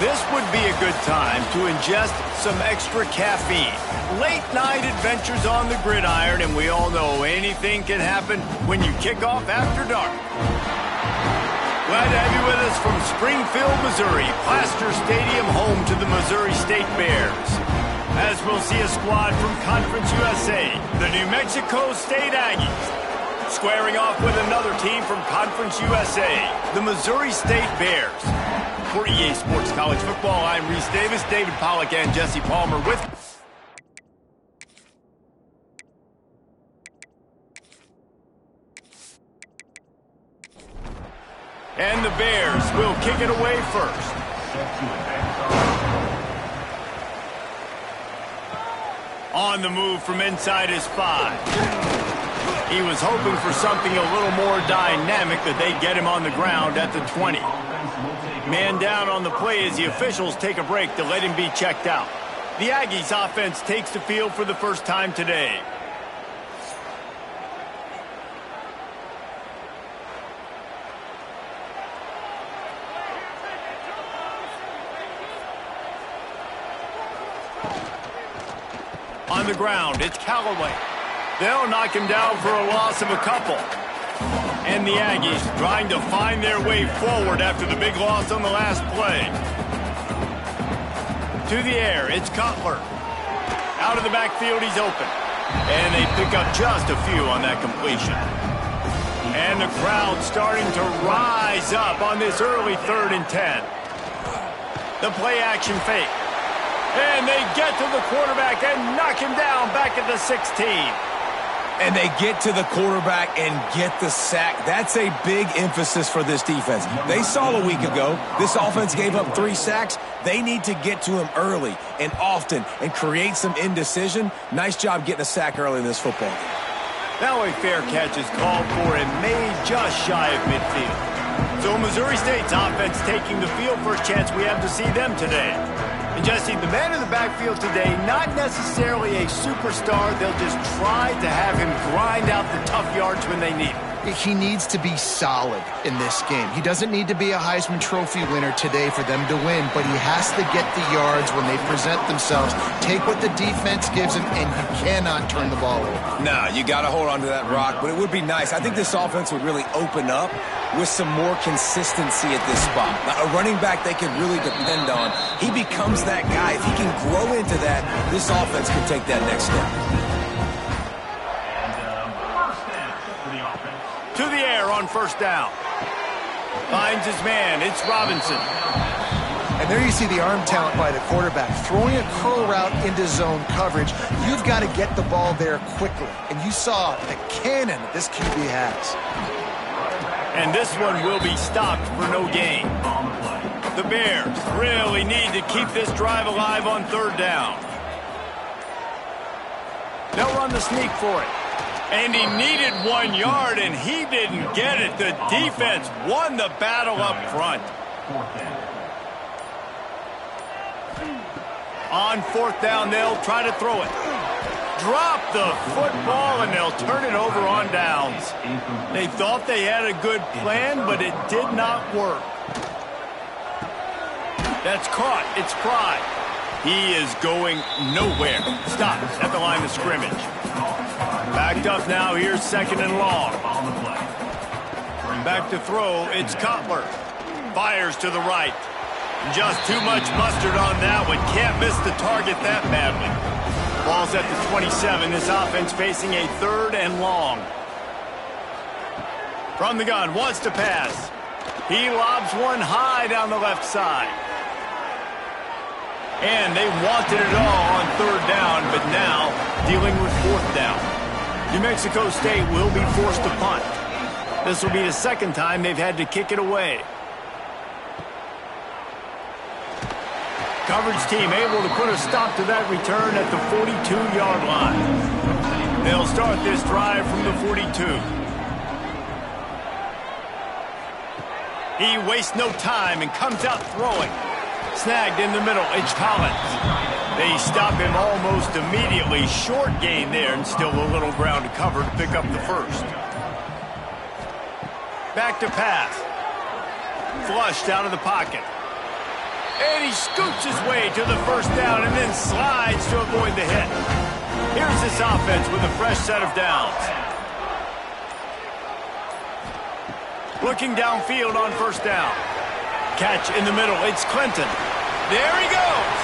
This would be a good time to ingest some extra caffeine. Late night adventures on the gridiron, and we all know anything can happen when you kick off after dark. Glad to have you with us from Springfield, Missouri, Plaster Stadium, home to the Missouri State Bears. As we'll see a squad from Conference USA, the New Mexico State Aggies, squaring off with another team from Conference USA, the Missouri State Bears. For EA Sports College Football, I'm Reese Davis, David Pollack, and Jesse Palmer with... And the Bears will kick it away first. On the move from inside his 5. He was hoping for something a little more dynamic, that they'd get him on the ground at the 20. Man down on the play as the officials take a break to let him be checked out. The Aggies offense takes the field for the first time today. On the ground, it's Callaway. They'll knock him down for a loss of a couple. And the Aggies trying to find their way forward after the big loss on the last play. To the air, it's Cutler. Out of the backfield, he's open. And they pick up just a few on that completion. And the crowd starting to rise up on this early 3rd and 10. The play action fake. And they get to the quarterback and knock him down back at the 16. And they get to the quarterback and get the sack. That's a big emphasis for this defense. They saw a week ago, this offense gave up 3 sacks. They need to get to him early and often and create some indecision. Nice job getting a sack early in this football game. Now a fair catch is called for and made just shy of midfield. So Missouri State's offense taking the field. First chance we have to see them today. And Jesse, the man in the backfield today, not necessarily a superstar. They'll just try to have him grind out the tough yards when they need him. He needs to be solid in this game. He doesn't need to be a Heisman Trophy winner today for them to win, but he has to get the yards when they present themselves. Take what the defense gives him, and he cannot turn the ball over. No, you got to hold on to that rock, but it would be nice. I think this offense would really open up with some more consistency at this spot. Now, a running back they can really depend on. He becomes that guy. If he can grow into that, this offense can take that next step. To the air on first down. Finds his man. It's Robinson. And there you see the arm talent by the quarterback. Throwing a curl route into zone coverage, you've got to get the ball there quickly. And you saw the cannon this QB has. And this one will be stopped for no gain. The Bears really need to keep this drive alive on 3rd down. They'll run the sneak for it. And he needed 1 yard, and he didn't get it. The defense won the battle up front. On 4th down, they'll try to throw it. Drop the football, and they'll turn it over on downs. They thought they had a good plan, but it did not work. That's caught. It's Pride. He is going nowhere. Stops at the line of scrimmage. Backed up now, here's 2nd and long. Back to throw, it's Cutler. Fires to the right. Just too much mustard on that one. Can't miss the target that badly. Ball's at the 27. This offense facing a 3rd and long. From the gun, wants to pass. He lobs one high down the left side. And they wanted it all on 3rd down, but now dealing with 4th down. New Mexico State will be forced to punt. This will be the 2nd time they've had to kick it away. Coverage team able to put a stop to that return at the 42-yard line. They'll start this drive from the 42. He wastes no time and comes out throwing. Snagged in the middle, it's Collins. They stop him almost immediately. Short gain there, and still a little ground to cover to pick up the 1st. Back to pass. Flushed out of the pocket. And he scoots his way to the first down and then slides to avoid the hit. Here's this offense with a fresh set of downs. Looking downfield on first down. Catch in the middle. It's Clinton. There he goes.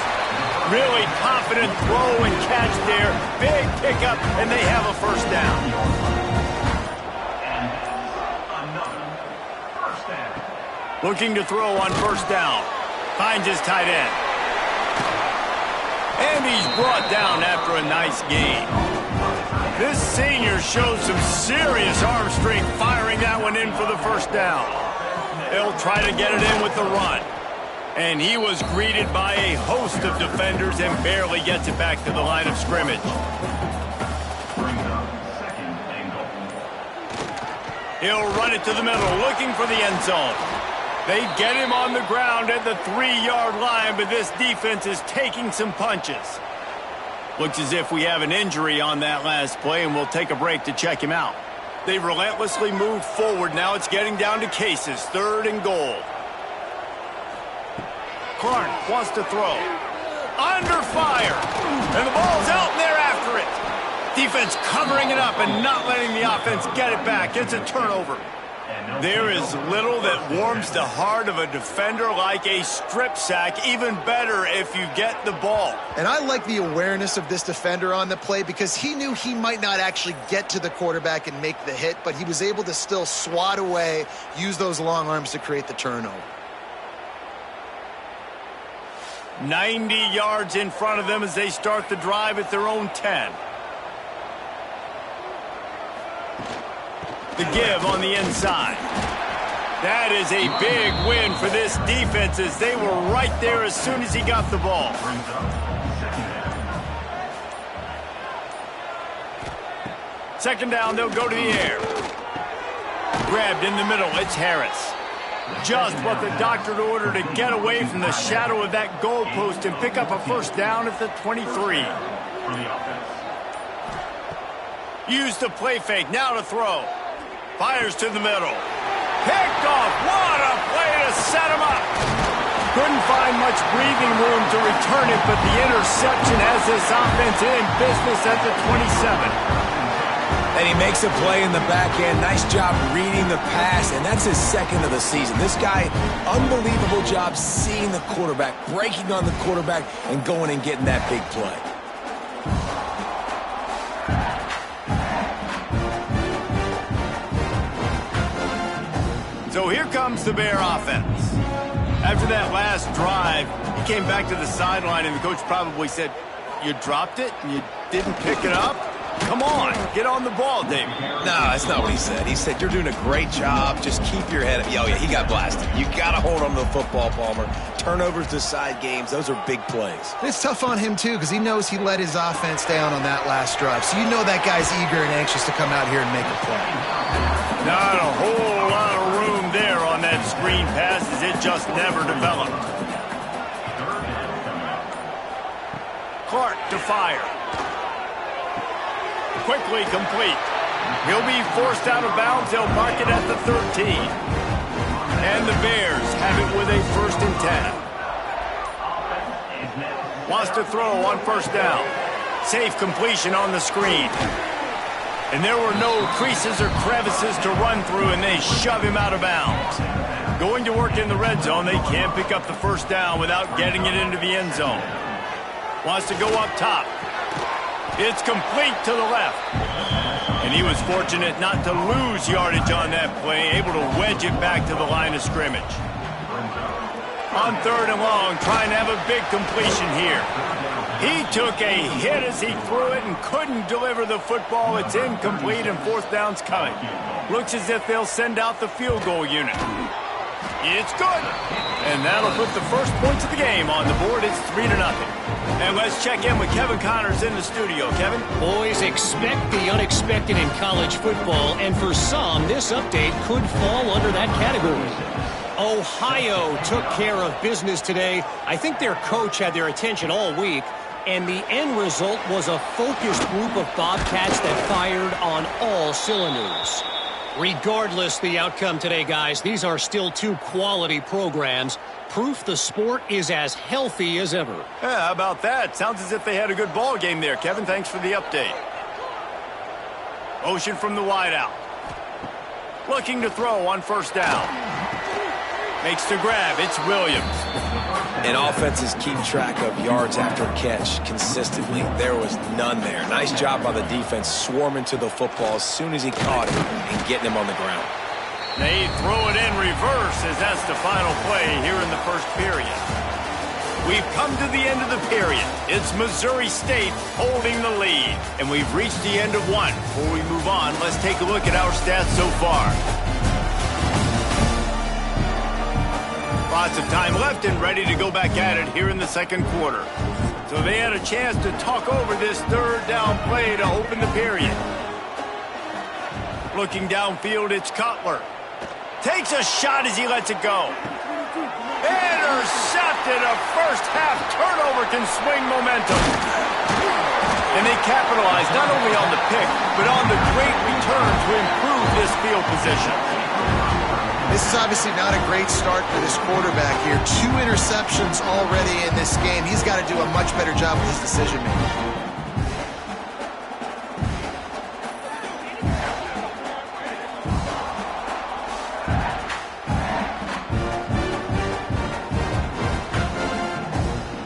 Really confident throw and catch there. Big pickup, and they have a first down. Looking to throw on first down. Finds his tight end. And he's brought down after a nice gain. This senior shows some serious arm strength firing that one in for the first down. They'll try to get it in with the run. And he was greeted by a host of defenders and barely gets it back to the line of scrimmage. He'll run it to the middle, looking for the end zone. They get him on the ground at the 3-yard line, but this defense is taking some punches. Looks as if we have an injury on that last play, and we'll take a break to check him out. They've relentlessly moved forward. Now it's getting down to cases. 3rd and goal. Clark wants to throw. Under fire. And the ball's out, and they're after it. Defense covering it up and not letting the offense get it back. It's a turnover. There is little that warms the heart of a defender like a strip sack. Even better if you get the ball. And I like the awareness of this defender on the play because he knew he might not actually get to the quarterback and make the hit, but he was able to still swat away, use those long arms to create the turnover. 90 yards in front of them as they start the drive at their own 10. The give on the inside. That is a big win for this defense as they were right there as soon as he got the ball. Second down, they'll go to the air. Grabbed in the middle, it's Harris. Just what the doctor ordered to get away from the shadow of that goalpost and pick up a first down at the 23. Use the play fake, now to throw. Fires to the middle. Picked off. What a play to set him up. Couldn't find much breathing room to return it, but the interception has this offense in business at the 27. And he makes a play in the back end. Nice job reading the pass, and that's his 2nd of the season. This guy, unbelievable job seeing the quarterback, breaking on the quarterback, and going and getting that big play. So here comes the Bear offense. After that last drive, he came back to the sideline, and the coach probably said, "You dropped it and you didn't pick it up? Come on, get on the ball, David." No, that's not what he said. He said, "You're doing a great job. Just keep your head up." Oh, yeah, he got blasted. You got to hold on to the football, Palmer. Turnovers decide games. Those are big plays. It's tough on him, too, because he knows he let his offense down on that last drive. So you know that guy's eager and anxious to come out here and make a play. Not a whole lot of room there on that screen pass as it just never developed. Clark to fire. Quickly complete. He'll be forced out of bounds. They'll mark it at the 13. And the Bears have it with a 1st and 10. Wants to throw on first down. Safe completion on the screen. And there were no creases or crevices to run through, and they shove him out of bounds. Going to work in the red zone, they can't pick up the first down without getting it into the end zone. Wants to go up top. It's complete to the left. And he was fortunate not to lose yardage on that play, able to wedge it back to the line of scrimmage. On 3rd and long, trying to have a big completion here. He took a hit as he threw it and couldn't deliver the football. It's incomplete and 4th down's coming. Looks as if they'll send out the field goal unit. It's good. And that'll put the first points of the game on the board. It's 3-0. And let's check in with Kevin Connors in the studio. Kevin? Boys, expect the unexpected in college football, and for some, this update could fall under that category. Ohio took care of business today. I think their coach had their attention all week, and the end result was a focused group of Bobcats that fired on all cylinders. Regardless the outcome today, guys, these are still two quality programs. Proof the sport is as healthy as ever. Yeah, how about that? Sounds as if they had a good ball game there. Kevin, thanks for the update. Motion from the wideout. Looking to throw on first down. Makes the grab. It's Williams. And offenses keep track of yards after catch consistently. There was none there. Nice job by the defense swarming to the football as soon as he caught it and getting him on the ground. They throw it in reverse as that's the final play here in the first period. We've come to the end of the period. It's Missouri State holding the lead. And we've reached the end of one. Before we move on, let's take a look at our stats so far. Lots of time left and ready to go back at it here in the second quarter. So they had a chance to talk over this third down play to open the period. Looking downfield, it's Cutler. Takes a shot as he lets it go. Intercepted. A first half turnover can swing momentum. And they capitalize not only on the pick, but on the great return to improve this field position. This is obviously not a great start for this quarterback here. 2 interceptions already in this game. He's got to do a much better job with his decision-making.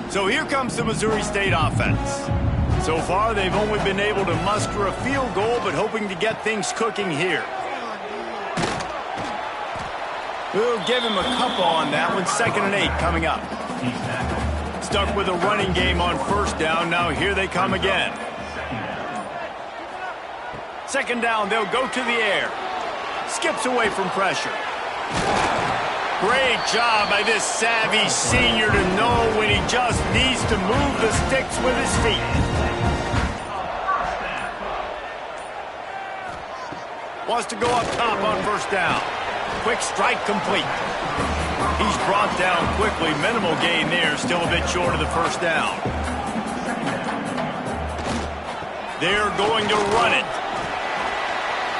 So here comes the Missouri State offense. So far, they've only been able to muster a field goal, but hoping to get things cooking here. We'll give him a couple on that one. 2nd and 8 coming up. Stuck with a running game on first down. Now here they come again. 2nd down, they'll go to the air. Skips away from pressure. Great job by this savvy senior to know when he just needs to move the sticks with his feet. Wants to go up top on first down. Quick strike complete. He's brought down quickly. Minimal gain there. Still a bit short of the first down. They're going to run it.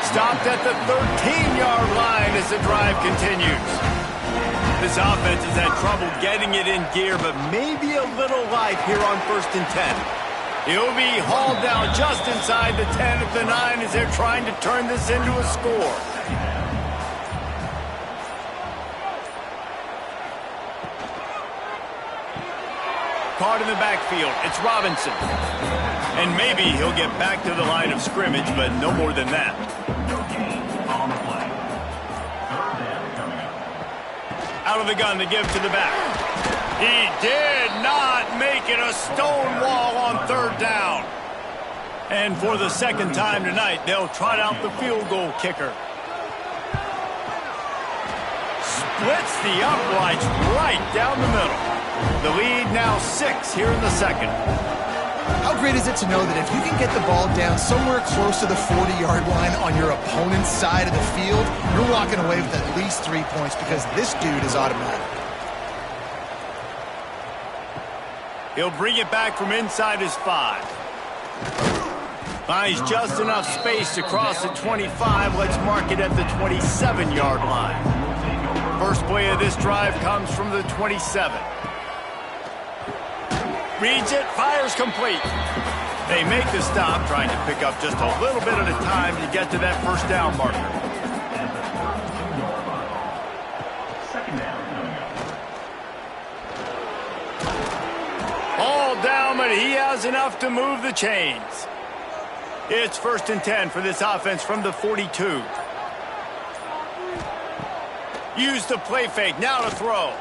Stopped at the 13-yard line as the drive continues. This offense has had trouble getting it in gear, but maybe a little life here on 1st and 10. He'll be hauled down just inside the 10 at the 9 as they're trying to turn this into a score. Caught in the backfield. It's Robinson. And maybe he'll get back to the line of scrimmage, but no more than that. Out of the gun to give to the back. He did not make it a stone wall on 3rd down. And for the 2nd time tonight, they'll trot out the field goal kicker. Splits the uprights right down the middle. The lead now 6 here in the 2nd. How great is it to know that if you can get the ball down somewhere close to the 40-yard line on your opponent's side of the field, you're walking away with at least 3 points because this dude is automatic. He'll bring it back from inside his 5. Finds just enough space to cross the 25. Let's mark it at the 27-yard line. First play of this drive comes from the 27. Reads it, fires complete. They make the stop, trying to pick up just a little bit at a time to get to that first down marker. All down, but he has enough to move the chains. It's 1st and 10 for this offense from the 42. Use the play fake, now to throw.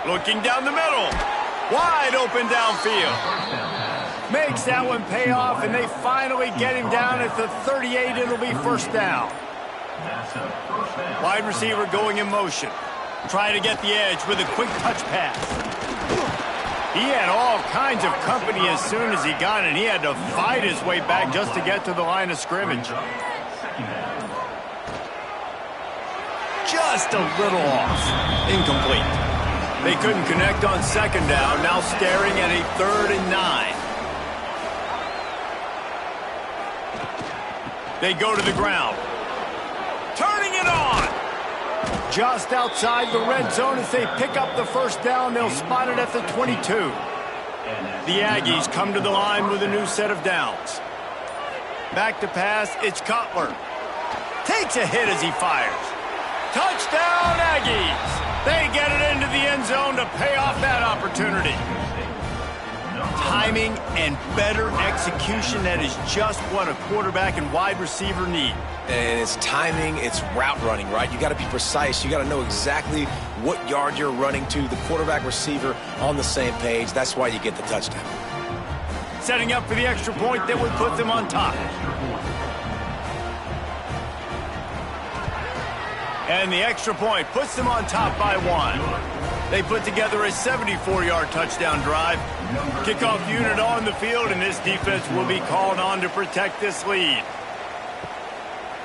Looking down the middle. Wide open downfield. Makes that one pay off, and they finally get him down at the 38. It'll be first down. Wide receiver going in motion. Trying to get the edge with a quick touch pass. He had all kinds of company as soon as he got it. He had to fight his way back just to get to the line of scrimmage. Just a little off. Incomplete. They couldn't connect on 2nd down. Now staring at a 3rd and 9. They go to the ground. Turning it on. Just outside the red zone as they pick up the first down. They'll spot it at the 22. The Aggies come to the line with a new set of downs. Back to pass, it's Cutler. Takes a hit as he fires. Touchdown, Aggies! They get it into the end zone to pay off that opportunity. Timing and better execution, that is just what a quarterback and wide receiver need. And it's timing, it's route running, right? You got to be precise. You got to know exactly what yard you're running to. The quarterback receiver on the same page. That's why you get the touchdown. Setting up for the extra point that would put them on top. And the extra point puts them on top by 1. They put together a 74-yard touchdown drive. Kickoff unit on the field, and this defense will be called on to protect this lead.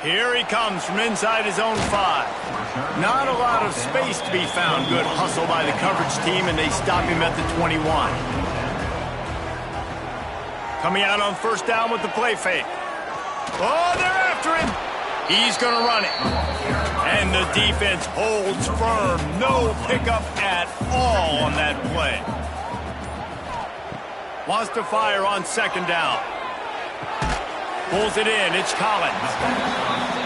Here he comes from inside his own 5. Not a lot of space to be found. Good hustle by the coverage team, and they stop him at the 21. Coming out on first down with the play fake. Oh, they're after him. He's going to run it. And the defense holds firm. No pickup at all on that play. Wants to fire on second down. Pulls it in. It's Collins.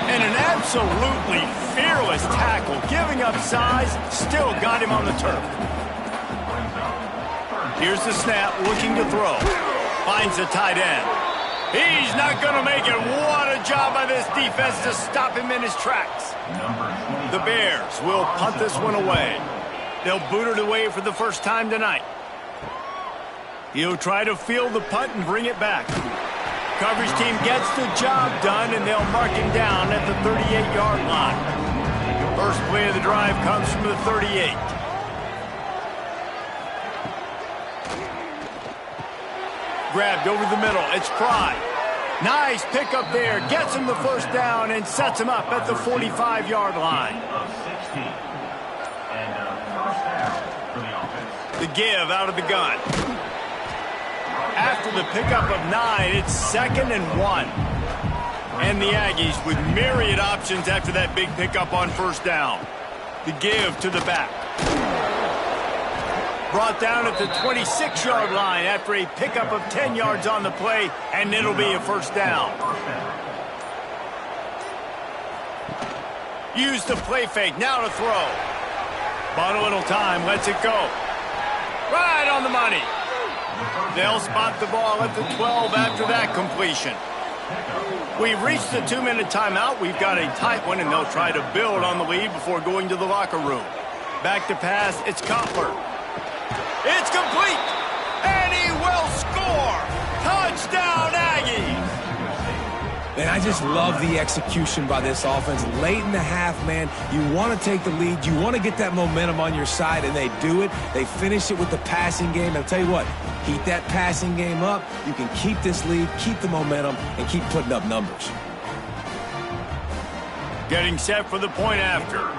And an absolutely fearless tackle. Giving up size. Still got him on the turf. Here's the snap. Looking to throw. Finds the tight end. He's not going to make it. What a job by this defense to stop him in his tracks. The Bears will punt this one away. They'll boot it away for the first time tonight. He'll try to field the punt and bring it back. Coverage team gets the job done, and they'll mark him down at the 38-yard line. First play of the drive comes from the 38. Grabbed over the middle. It's Pride. Nice pickup there. Gets him the first down and sets him up at the 45-yard line. The give out of the gun. After the pickup of 9, it's 2nd and 1. And the Aggies with myriad options after that big pickup on first down. The give to the back. Brought down at the 26-yard line after a pickup of 10 yards on the play, and it'll be a first down. Use the play fake, now to throw. Bought a little time, lets it go. Right on the money. They'll spot the ball at the 12 after that completion. We've reached the 2-minute timeout. We've got a tight one, and they'll try to build on the lead before going to the locker room. Back to pass, it's Cutler. It's complete, and he will score. Touchdown, Aggies. And I just love the execution by this offense. Late in the half, man, you want to take the lead. You want to get that momentum on your side, and they do it. They finish it with the passing game. I'll tell you what, keep that passing game up. You can keep this lead, keep the momentum, and keep putting up numbers. Getting set for the point after.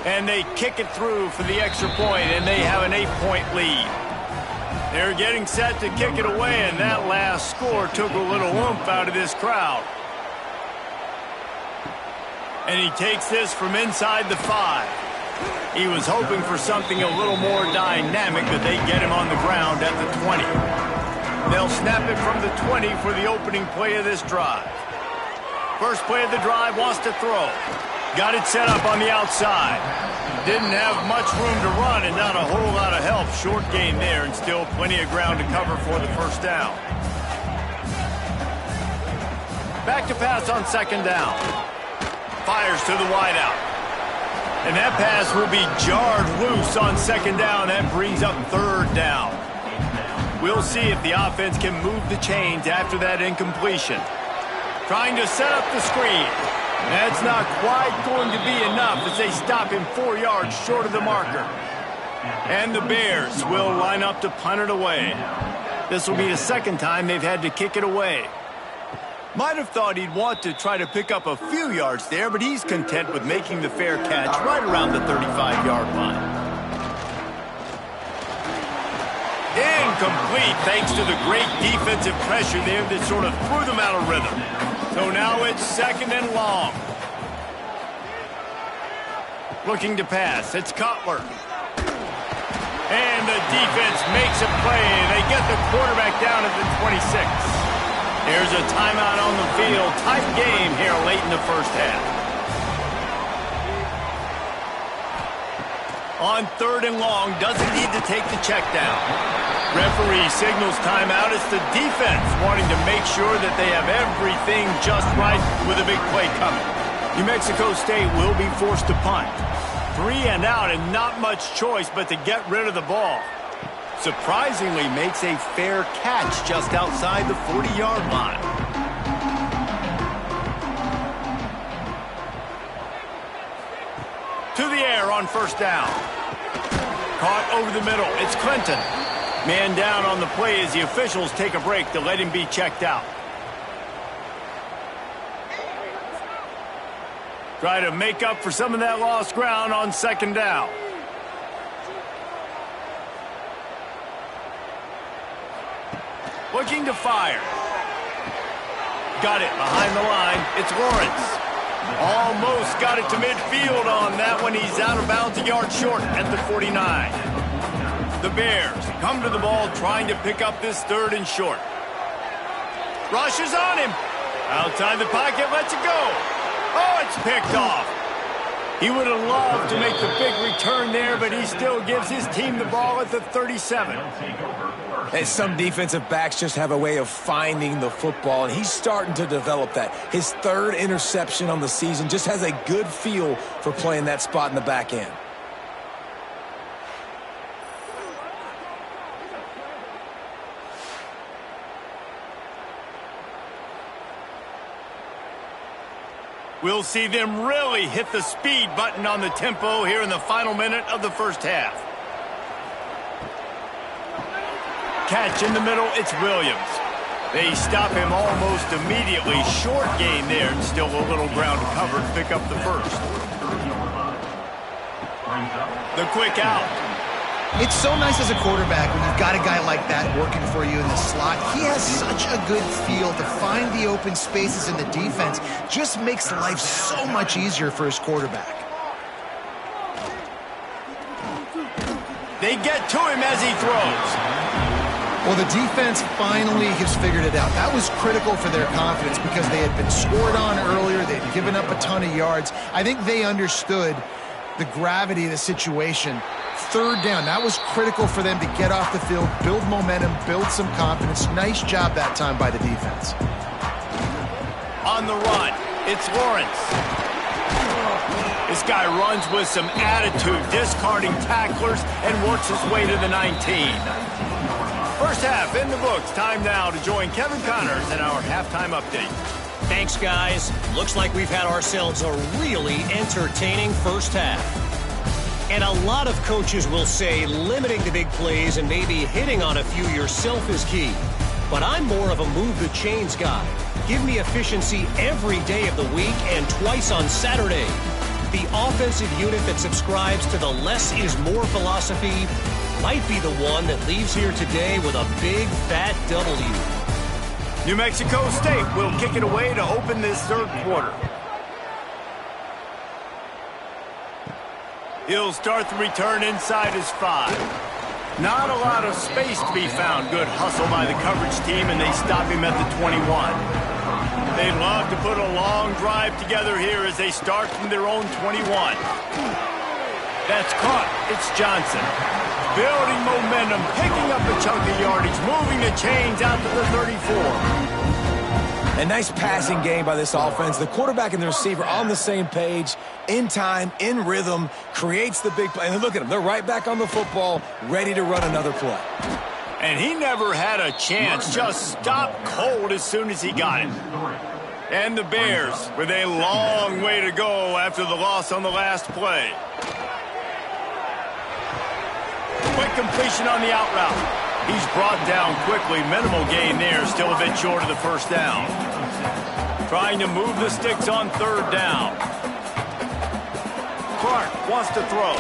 And they kick it through for the extra point, and they have an 8-point lead. They're getting set to kick it away, and that last score took a little oomph out of this crowd. And he takes this from inside the 5. He was hoping for something a little more dynamic, but they get him on the ground at the 20. They'll snap it from the 20 for the opening play of this drive. First play of the drive, wants to throw. Got it set up on the outside. Didn't have much room to run and not a whole lot of help. Short gain there and still plenty of ground to cover for the first down. Back to pass on second down. Fires to the wideout. And that pass will be jarred loose on second down. That brings up third down. We'll see if the offense can move the chains after that incompletion. Trying to set up the screen. That's not quite going to be enough as they stop him 4 yards short of the marker. And the Bears will line up to punt it away. This will be the second time they've had to kick it away. Might have thought he'd want to try to pick up a few yards there, but he's content with making the fair catch right around the 35-yard line. complete thanks to the great defensive pressure there that sort of threw them out of rhythm. So now it's 2nd and long. Looking to pass. It's Cutler. And the defense makes a play. They get the quarterback down at the 26. There's a timeout on the field. Tight game here late in the first half. On 3rd and long, doesn't need to take the check down. Referee signals timeout. It's the defense wanting to make sure that they have everything just right with a big play coming. New Mexico State will be forced to punt. 3 and out and not much choice but to get rid of the ball. Surprisingly makes a fair catch just outside the 40-yard line. To the air on 1st down. Caught over the middle. It's Clinton. Man down on the play as the officials take a break to let him be checked out. Try to make up for some of that lost ground on 2nd down. Looking to fire. Got it behind the line. It's Lawrence. Almost got it to midfield on that one. He's out of bounds a yard short at the 49. The Bears come to the ball trying to pick up this 3rd and short. Rushes on him. Outside the pocket, lets it go. Oh, it's picked off. He would have loved to make the big return there, but he still gives his team the ball at the 37. And some defensive backs just have a way of finding the football, and he's starting to develop that. His 3rd interception on the season, just has a good feel for playing that spot in the back end. We'll see them really hit the speed button on the tempo here in the final minute of the first half. Catch in the middle, it's Williams. They stop him almost immediately. Short gain there, and still a little ground to cover to pick up the first. The quick out. It's so nice as a quarterback when you've got a guy like that working for you in the slot. He has such a good feel to find the open spaces in the defense. Just makes life so much easier for his quarterback. They get to him as he throws. Well, the defense finally has figured it out. That was critical for their confidence because they had been scored on earlier. They had given up a ton of yards. I think they understood the gravity of the situation. 3rd down, that was critical for them to get off the field, build momentum, build some confidence. Nice job that time by the defense. On the run, it's Lawrence. This guy runs with some attitude, discarding tacklers, and works his way to the 19. First half in the books. Time now to join Kevin Connors in our halftime update. Thanks, guys. Looks like we've had ourselves a really entertaining first half. And a lot of coaches will say limiting the big plays and maybe hitting on a few yourself is key. But I'm more of a move the chains guy. Give me efficiency every day of the week and twice on Saturday. The offensive unit that subscribes to the less is more philosophy might be the one that leaves here today with a big fat W. New Mexico State will kick it away to open this 3rd quarter. He'll start the return inside his 5. Not a lot of space to be found. Good hustle by the coverage team, and they stop him at the 21. They'd love to put a long drive together here as they start from their own 21. That's caught. It's Johnson. Building momentum, picking up a chunk of yardage, moving the chains out to the 34. A nice passing game by this offense. The quarterback and the receiver on the same page, in time, in rhythm, creates the big play. And look at them. They're right back on the football, ready to run another play. And he never had a chance. Just stopped cold as soon as he got it. And the Bears with a long way to go after the loss on the last play. Quick completion on the out route. He's brought down quickly. Minimal gain there. Still a bit short of the first down. Trying to move the sticks on 3rd down. Clark wants to throw.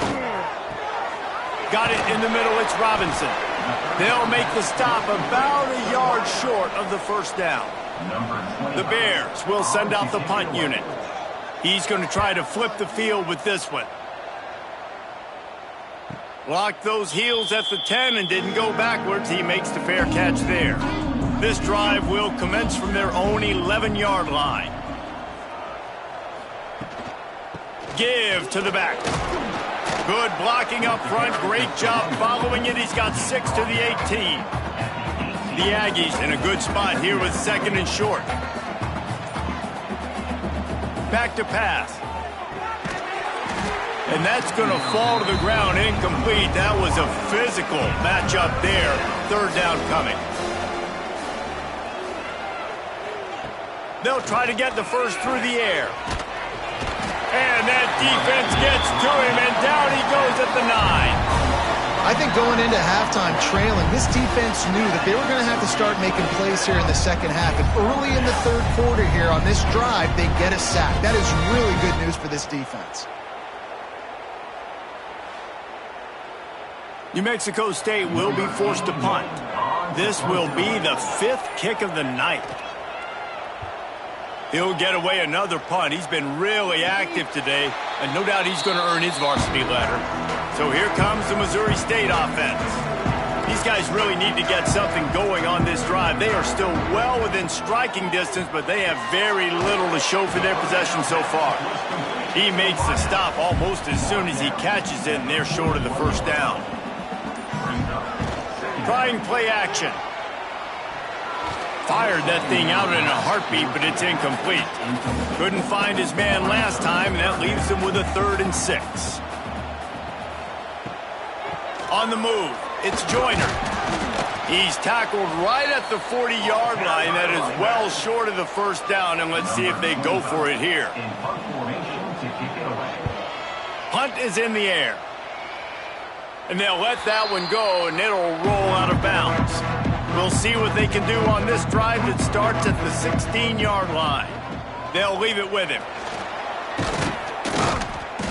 Got it in the middle. It's Robinson. They'll make the stop about a yard short of the first down. The Bears will send out the punt unit. He's going to try to flip the field with this one. Locked those heels at the 10 and didn't go backwards. He makes the fair catch there. This drive will commence from their own 11-yard line. Give to the back. Good blocking up front. Great job following it. He's got 6 to the 18. The Aggies in a good spot here with 2nd and short. Back to pass. And that's going to fall to the ground incomplete. That was a physical matchup there. 3rd down coming. They'll try to get the first through the air. And that defense gets to him, and down he goes at the 9. I think going into halftime trailing, this defense knew that they were going to have to start making plays here in the second half. And early in the 3rd quarter here on this drive, they get a sack. That is really good news for this defense. New Mexico State will be forced to punt. This will be the 5th kick of the night. He'll get away another punt. He's been really active today, and no doubt he's going to earn his varsity letter. So here comes the Missouri State offense. These guys really need to get something going on this drive. They are still well within striking distance, but they have very little to show for their possession so far. He makes the stop almost as soon as he catches it, and they're short of the first down. Trying play action. Fired that thing out in a heartbeat, but it's incomplete. Couldn't find his man last time, and that leaves him with a 3rd and 6. On the move, it's Joyner. He's tackled right at the 40-yard line. That is well short of the first down, and let's see if they go for it here. Punt is in the air. And they'll let that one go, and it'll roll out of bounds. We'll see what they can do on this drive that starts at the 16-yard line. They'll leave it with him.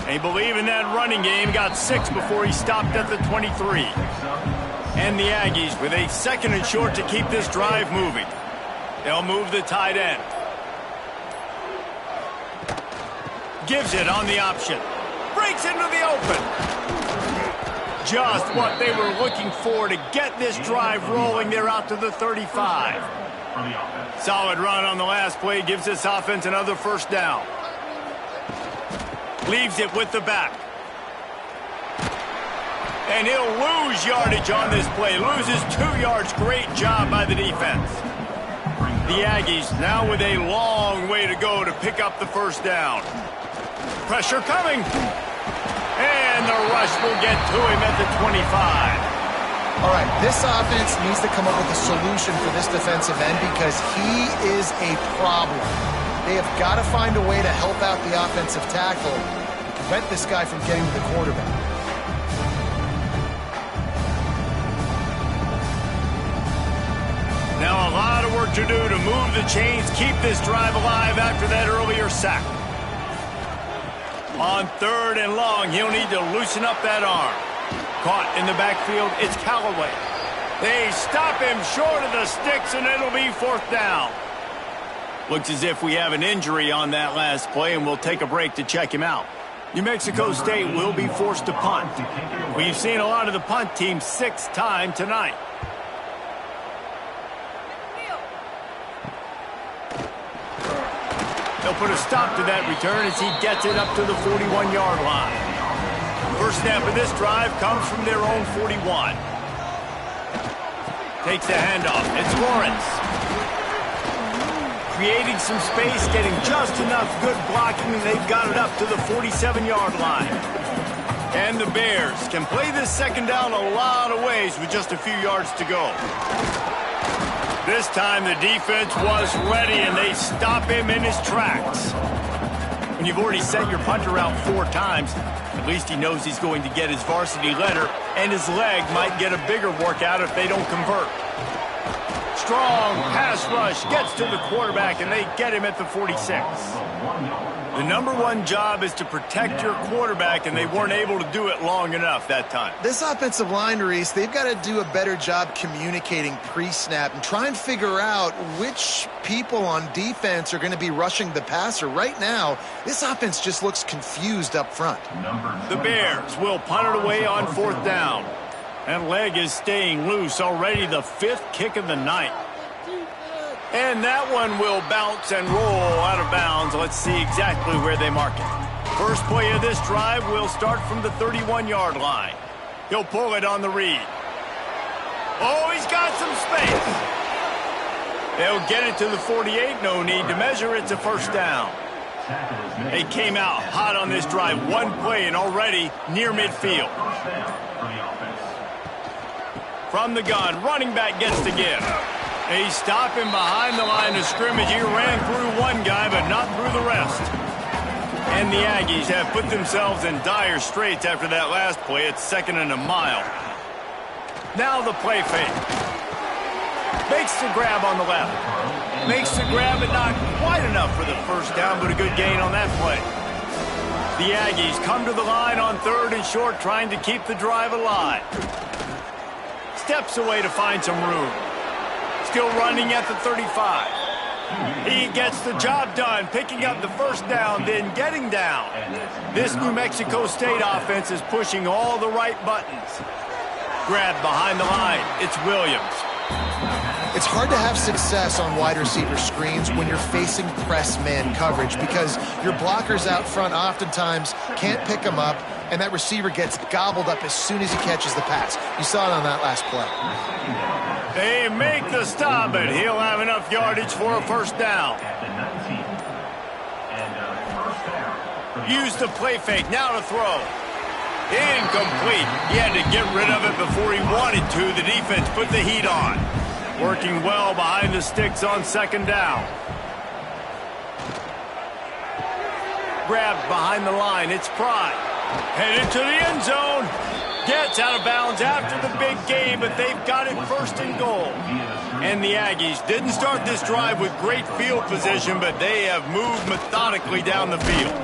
They believe in that running game. Got 6 before he stopped at the 23. And the Aggies with a 2nd and short to keep this drive moving. They'll move the tight end. Gives it on the option. Breaks into the open. Just what they were looking for to get this drive rolling. They're out to the 35. Solid run on the last play. Gives this offense another first down. Leaves it with the back. And he'll lose yardage on this play. Loses 2 yards. Great job by the defense. The Aggies now with a long way to go to pick up the first down. Pressure coming. And the rush will get to him at the 25. All right, this offense needs to come up with a solution for this defensive end because he is a problem. They have got to find a way to help out the offensive tackle and prevent this guy from getting to the quarterback. Now a lot of work to do to move the chains, keep this drive alive after that earlier sack. On 3rd and long, he'll need to loosen up that arm. Caught in the backfield, it's Callaway. They stop him short of the sticks, and it'll be 4th down. Looks as if we have an injury on that last play, and we'll take a break to check him out. New Mexico State will be forced to punt. We've seen a lot of the punt team 6 times tonight. They'll put a stop to that return as he gets it up to the 41-yard line. First snap of this drive comes from their own 41. Takes the handoff. It's Lawrence. Creating some space, getting just enough good blocking, and they've got it up to the 47-yard line. And the Bears can play this second down a lot of ways with just a few yards to go. This time the defense was ready, and they stop him in his tracks. When you've already sent your punter out 4 times, at least he knows he's going to get his varsity letter, and his leg might get a bigger workout if they don't convert. Strong pass pass rush gets to the quarterback, and they get him at the 46. The number one job is to protect your quarterback, and they weren't able to do it long enough that time. This offensive line, Reese, they've got to do a better job communicating pre-snap and try and figure out which people on defense are going to be rushing the passer. Right now, this offense just looks confused up front. The Bears will punt it away on 4th down. That leg is staying loose, already the 5th kick of the night. And that one will bounce and roll out of bounds. Let's see exactly where they mark it. First play of this drive will start from the 31-yard line. He'll pull it on the read. Oh, he's got some space. They'll get it to the 48. No need to measure. It's a first down. They came out hot on this drive. One play and already near midfield. From the gun, running back gets to give. They stop him behind the line of scrimmage. He ran through one guy, but not through the rest. And the Aggies have put themselves in dire straits after that last play. It's 2nd and a mile. Now the play fake. Makes the grab on the left. Makes the grab, but not quite enough for the first down, but a good gain on that play. The Aggies come to the line on 3rd and short, trying to keep the drive alive. Steps away to find some room. Still running at the 35. He gets the job done, picking up the first down, then getting down. This New Mexico State offense is pushing all the right buttons. Grabbed behind the line. It's Williams. It's hard to have success on wide receiver screens when you're facing press man coverage because your blockers out front oftentimes can't pick them up, and that receiver gets gobbled up as soon as he catches the pass. You saw it on that last play. They make the stop, but he'll have enough yardage for a first down. Use the play fake, now to throw. Incomplete. He had to get rid of it before he wanted to. The defense put the heat on. Working well behind the sticks on 2nd down. Grabbed behind the line. It's Pride. Headed to the end zone. Gets out of bounds after the big game, but they've got it 1st and goal. And the Aggies didn't start this drive with great field position, but they have moved methodically down the field.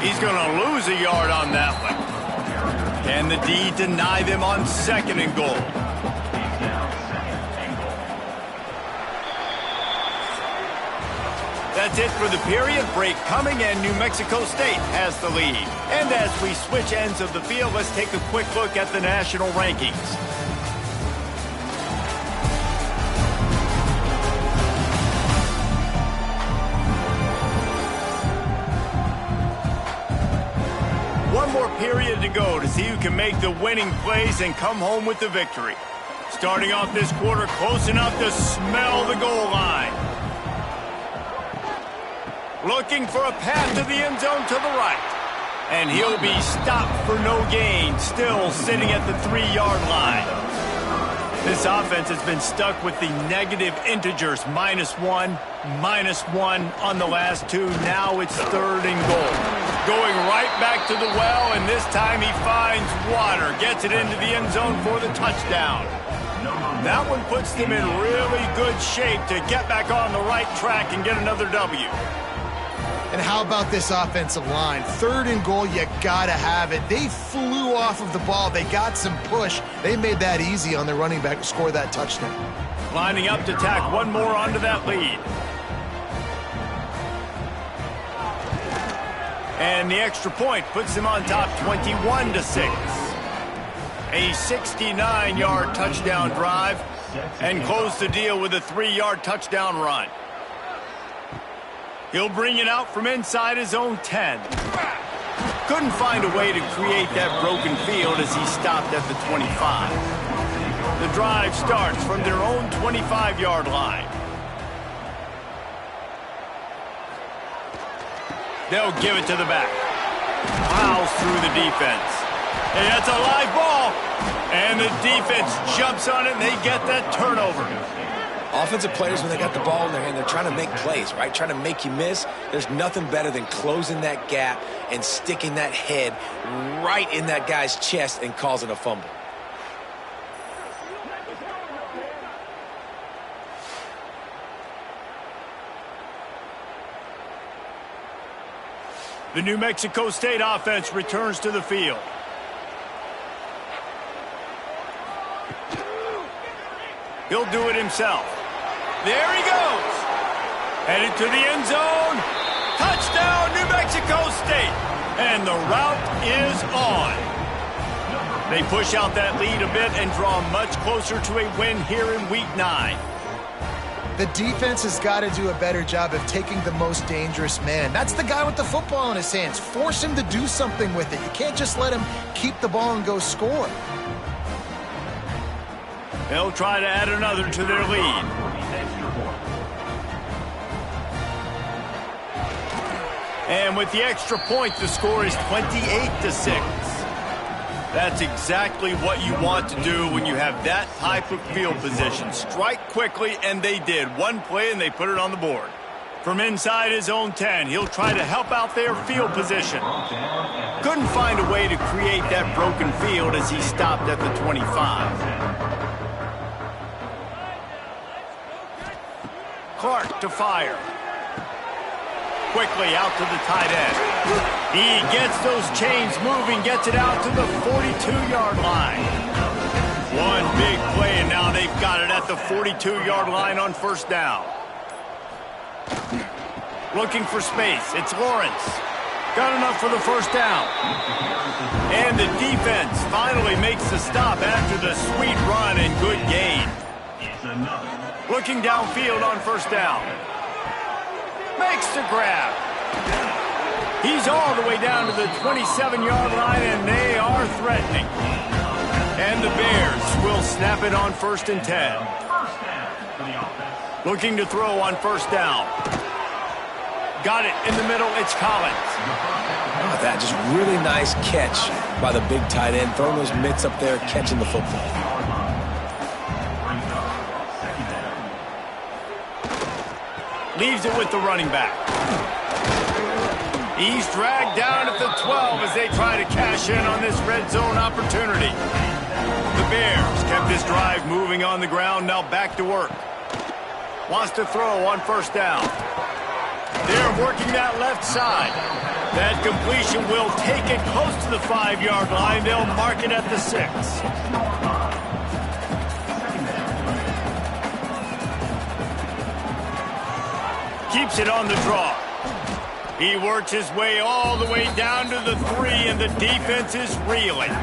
He's going to lose a yard on that one. Can the D deny them on 2nd and goal? That's it for the period. Break coming, and New Mexico State has the lead. And as we switch ends of the field, let's take a quick look at the national rankings. One more period to go to see who can make the winning plays and come home with the victory. Starting off this quarter close enough to smell the goal line. Looking for a path to the end zone to the right. And he'll be stopped for no gain, still sitting at the 3-yard line. This offense has been stuck with the negative integers, -1, -1 on the last 2. Now it's 3rd and goal. Going right back to the well, and this time he finds water. Gets it into the end zone for the touchdown. That one puts them in really good shape to get back on the right track and get another W. And how about this offensive line? 3rd and goal, you gotta have it. They flew off of the ball. They got some push. They made that easy on their running back to score that touchdown. Lining up to tack one more onto that lead. And the extra point puts them on top 21-6. A 69-yard touchdown drive, and close the deal with a 3-yard touchdown run. He'll bring it out from inside his own 10. Couldn't find a way to create that broken field as he stopped at the 25. The drive starts from their own 25-yard line. They'll give it to the back. Plows through the defense. And that's a live ball. And the defense jumps on it, and they get that turnover. Offensive players, when they got the ball in their hand, they're trying to make plays, right? Trying to make you miss. There's nothing better than closing that gap and sticking that head right in that guy's chest and causing a fumble. The New Mexico State offense returns to the field. He'll do it himself. There he goes. Headed to the end zone. Touchdown, New Mexico State. And the route is on. They push out that lead a bit and draw much closer to a win here in Week 9. The defense has got to do a better job of taking the most dangerous man. That's the guy with the football in his hands. Force him to do something with it. You can't just let him keep the ball and go score. They'll try to add another to their lead. And with the extra point, the score is 28-6. That's exactly what you want to do when you have that type of field position. Strike quickly, and they did. One play, and they put it on the board. From inside his own 10, he'll try to help out their field position. Couldn't find a way to create that broken field as he stopped at the 25. Clark to fire. Quickly out to the tight end. He gets those chains moving, gets it out to the 42-yard line. One big play, and now they've got it at the 42-yard line on first down. Looking for space. It's Lawrence. Got enough for the first down. And the defense finally makes the stop after the sweet run and good gain. Looking downfield on first down. Makes the grab. He's all the way down to the 27-yard line, and they are threatening. And the Bears will snap it on 1st and 10. Looking to throw on first down. Got it in the middle. It's Collins. How about that? Just really nice catch by the big tight end. Throwing those mitts up there, catching the football. Leaves it with the running back. He's dragged down at the 12 as they try to cash in on this red zone opportunity. The Bears kept this drive moving on the ground, now back to work. Wants to throw on first down. They're working that left side. That completion will take it close to the 5-yard line. They'll mark it at the 6. Keeps it on the draw. He works his way all the way down to the 3, and the defense is reeling.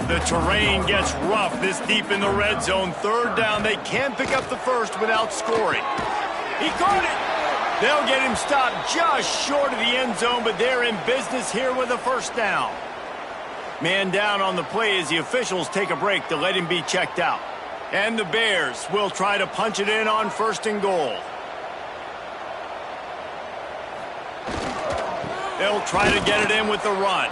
The terrain gets rough this deep in the red zone. Third down, they can't pick up the first without scoring. He caught it. They'll get him stopped just short of the end zone, but they're in business here with a first down. Man down on the play as the officials take a break to let him be checked out. And the Bears will try to punch it in on 1st and goal. They'll try to get it in with the run.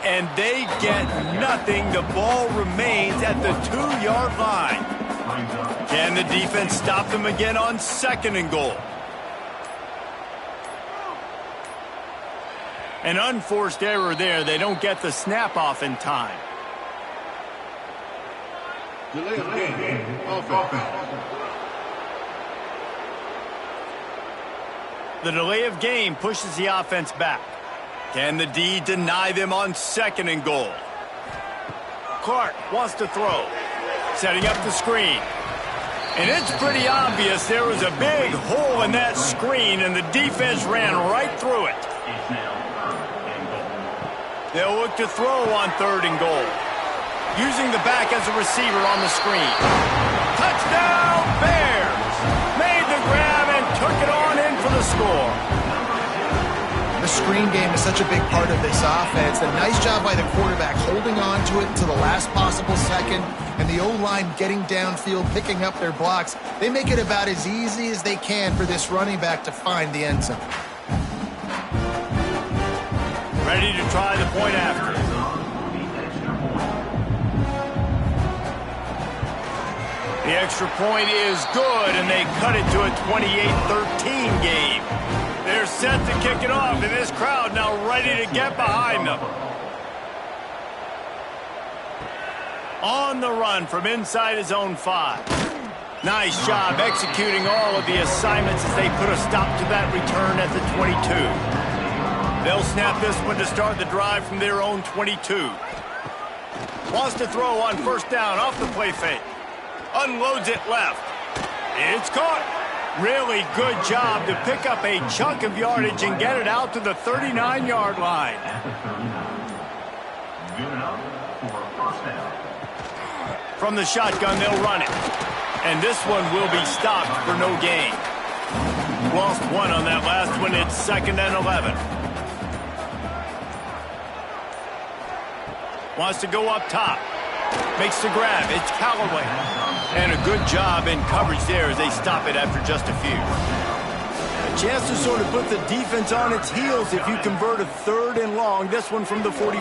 And they get nothing. The ball remains at the 2-yard line. Can the defense stop them again on 2nd and goal? An unforced error there. They don't get the snap off in time. Delay of game. Offense. The delay of game pushes the offense back. Can the D deny them on 2nd and goal? Clark wants to throw. Setting up the screen. And it's pretty obvious there was a big hole in that screen, and the defense ran right through it. They'll look to throw on 3rd and goal. Using the back as a receiver on the screen. Touchdown, Bears! Made the grab and took it on in for the score. The screen game is such a big part of this offense. A nice job by the quarterback holding on to it until the last possible second, and the O-line getting downfield, picking up their blocks. They make it about as easy as they can for this running back to find the end zone. Ready to try the point after. The extra point is good, and they cut it to a 28-13 game. They're set to kick it off, and this crowd now ready to get behind them. On the run from inside his own 5. Nice job executing all of the assignments as they put a stop to that return at the 22. They'll snap this one to start the drive from their own 22. Wants to throw on first down off the play fake. Unloads it left. It's caught. Really good job to pick up a chunk of yardage and get it out to the 39-yard line. From the shotgun, they'll run it. And this one will be stopped for no gain. Lost one on that last one. It's 2nd and 11. Wants to go up top. Makes the grab. It's Callaway. And a good job in coverage there as they stop it after just a few. A chance to sort of put the defense on its heels if you convert a 3rd and long. This one from the 44.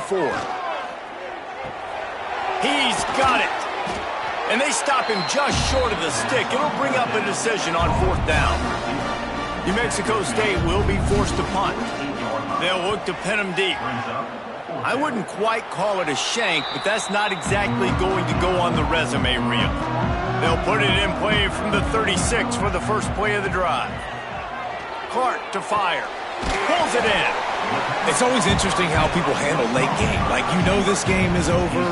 He's got it. And they stop him just short of the stick. It'll bring up a decision on 4th down. New Mexico State will be forced to punt. They'll look to pin him deep. I wouldn't quite call it a shank, but that's not exactly going to go on the resume reel. They'll put it in play from the 36 for the first play of the drive. Clark to fire. Pulls it in. It's always interesting how people handle late game. Like, you know this game is over.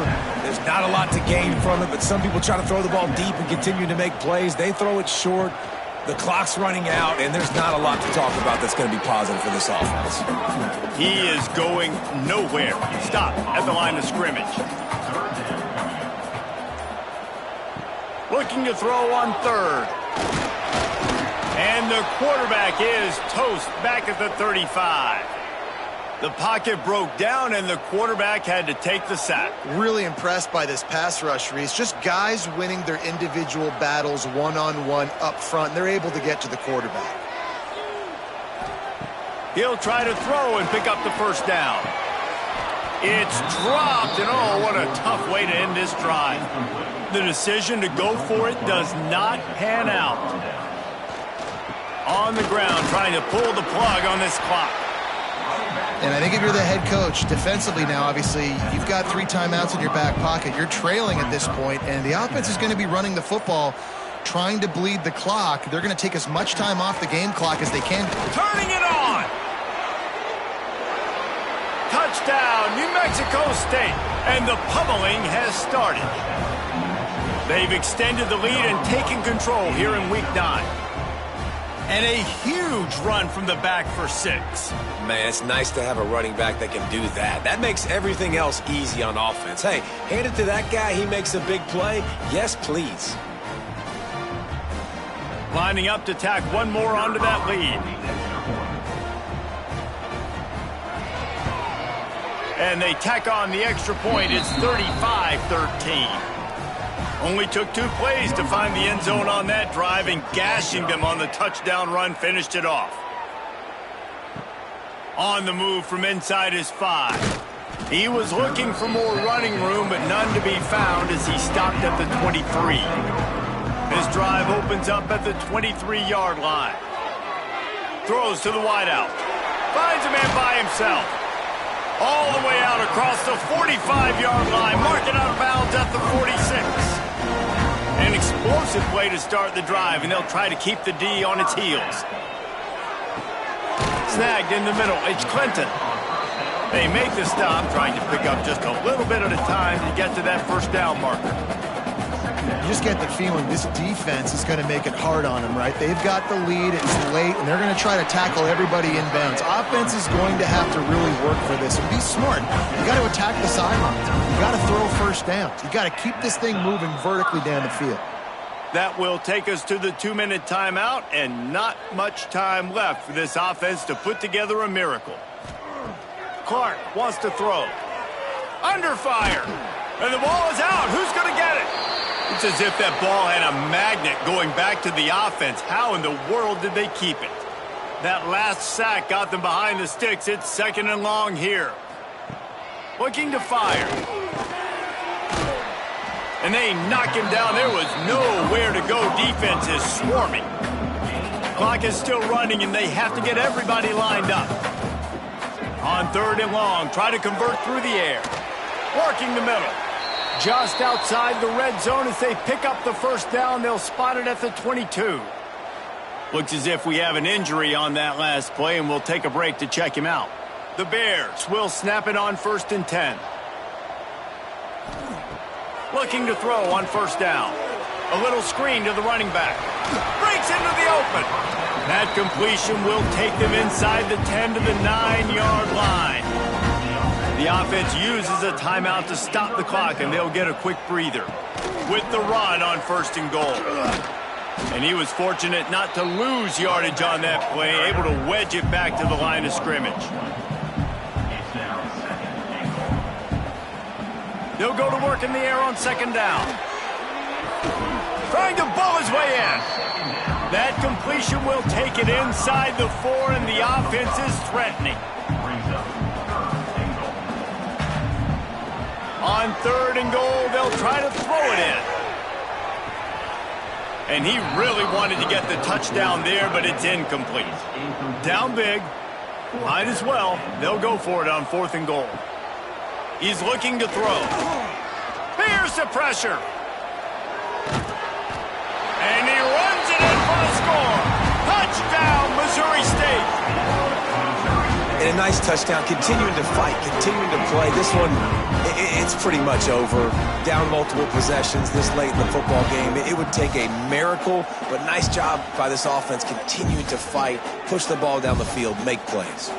There's not a lot to gain from it, but some people try to throw the ball deep and continue to make plays. They throw it short. The clock's running out, and there's not a lot to talk about that's going to be positive for this offense. He is going nowhere. Stop at the line of scrimmage. Looking to throw on 3rd. And the quarterback is toast back at the 35. The pocket broke down, and the quarterback had to take the sack. Really impressed by this pass rush, Reese. Just guys winning their individual battles one-on-one up front. They're able to get to the quarterback. He'll try to throw and pick up the first down. It's dropped, and oh, what a tough way to end this drive. The decision to go for it does not pan out. On the ground, trying to pull the plug on this clock. And I think if you're the head coach, defensively now, obviously, you've got 3 timeouts in your back pocket. You're trailing at this point, and the offense is going to be running the football, trying to bleed the clock. They're going to take as much time off the game clock as they can. Turning it on! Touchdown, New Mexico State, and the pummeling has started. They've extended the lead and taken control here in Week 9. And a huge run from the back for 6. Man, it's nice to have a running back that can do that. That makes everything else easy on offense. Hey, hand it to that guy. He makes a big play. Yes, please. Lining up to tack one more onto that lead. And they tack on the extra point. It's 35-13. Only took 2 plays to find the end zone on that drive, and gashing them on the touchdown run finished it off. On the move from inside his 5. He was looking for more running room, but none to be found as he stopped at the 23. His drive opens up at the 23-yard line. Throws to the wideout. Finds a man by himself. All the way out across the 45-yard line. Marking out of bounds at the 46. An explosive play to start the drive, and they'll try to keep the D on its heels. Snagged in the middle. It's Clinton. They make the stop, trying to pick up just a little bit at a time to get to that first down marker. You just get the feeling this defense is going to make it hard on them, right? They've got the lead, it's late, and they're going to try to tackle everybody inbounds. Offense is going to have to really work for this and be smart. You got to attack the sidelines. You got to throw first downs. You got to keep this thing moving vertically down the field. That will take us to the 2-minute timeout, and not much time left for this offense to put together a miracle. Clark wants to throw. Under fire. And the ball is out. Who's going to get it? It's as if that ball had a magnet going back to the offense. How in the world did they keep it? That last sack got them behind the sticks. It's 2nd and long here. Looking to fire. And they knock him down. There was nowhere to go. Defense is swarming. Clock is still running, and they have to get everybody lined up. On 3rd and long, try to convert through the air. Working the middle. Just outside the red zone as they pick up the first down. They'll spot it at the 22. Looks as if we have an injury on that last play, and we'll take a break to check him out. The Bears will snap it on 1st and 10. Looking to throw on 1st down. A little screen to the running back. Breaks into the open. That completion will take them inside the 10 to the 9-yard line. The offense uses a timeout to stop the clock, and they'll get a quick breather with the run on 1st and goal. And he was fortunate not to lose yardage on that play, able to wedge it back to the line of scrimmage. They'll go to work in the air on 2nd down. Trying to bull his way in. That completion will take it inside the 4, and the offense is threatening. On 3rd and goal, they'll try to throw it in. And he really wanted to get the touchdown there, but it's incomplete. Down big. Might as well. They'll go for it on 4th and goal. He's looking to throw. Here's the pressure. And he runs it in for a score. Touchdown, Missouri State. And a nice touchdown, continuing to fight, continuing to play. This one, it's pretty much over. Down multiple possessions this late in the football game. It would take a miracle, but nice job by this offense continuing to fight, push the ball down the field, make plays.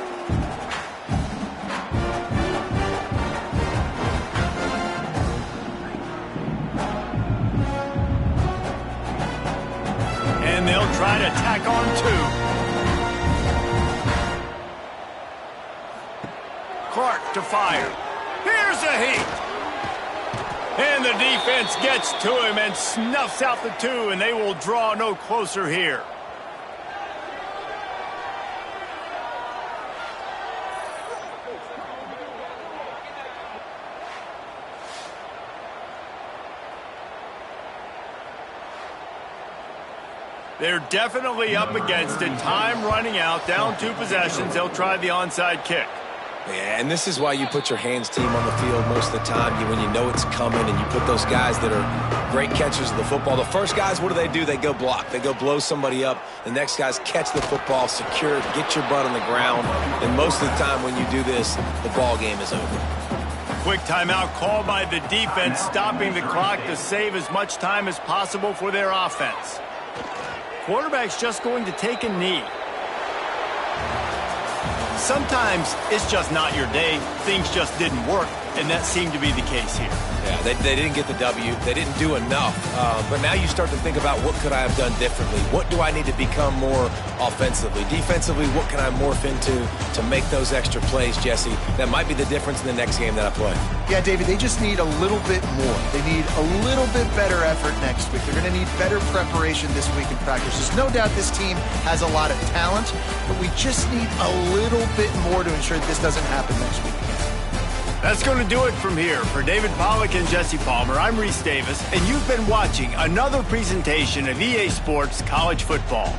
And they'll try to tack on 2. Clark to fire. Here's a heat. And the defense gets to him and snuffs out the 2, and they will draw no closer here. They're definitely up against it. Time running out. Down 2 possessions. They'll try the onside kick. Yeah, and this is why you put your hands team on the field most of the time when you know it's coming, and you put those guys that are great catchers of the football. The first guys, what do? They go block. They go blow somebody up. The next guys catch the football, secure it, get your butt on the ground. And most of the time when you do this, the ball game is over. Quick timeout called by the defense, stopping the clock to save as much time as possible for their offense. Quarterback's just going to take a knee. Sometimes it's just not your day. Things just didn't work, and that seemed to be the case here. Yeah, they didn't get the W. They didn't do enough. But now you start to think about, what could I have done differently? What do I need to become more offensively? Defensively, what can I morph into to make those extra plays, Jesse? That might be the difference in the next game that I play. Yeah, David, they just need a little bit more. They need a little bit better effort next week. They're going to need better preparation this week in practice. There's no doubt this team has a lot of talent, but we just need a little bit more to ensure that this doesn't happen next week. That's going to do it from here. For David Pollack and Jesse Palmer, I'm Reese Davis, and you've been watching another presentation of EA Sports College Football.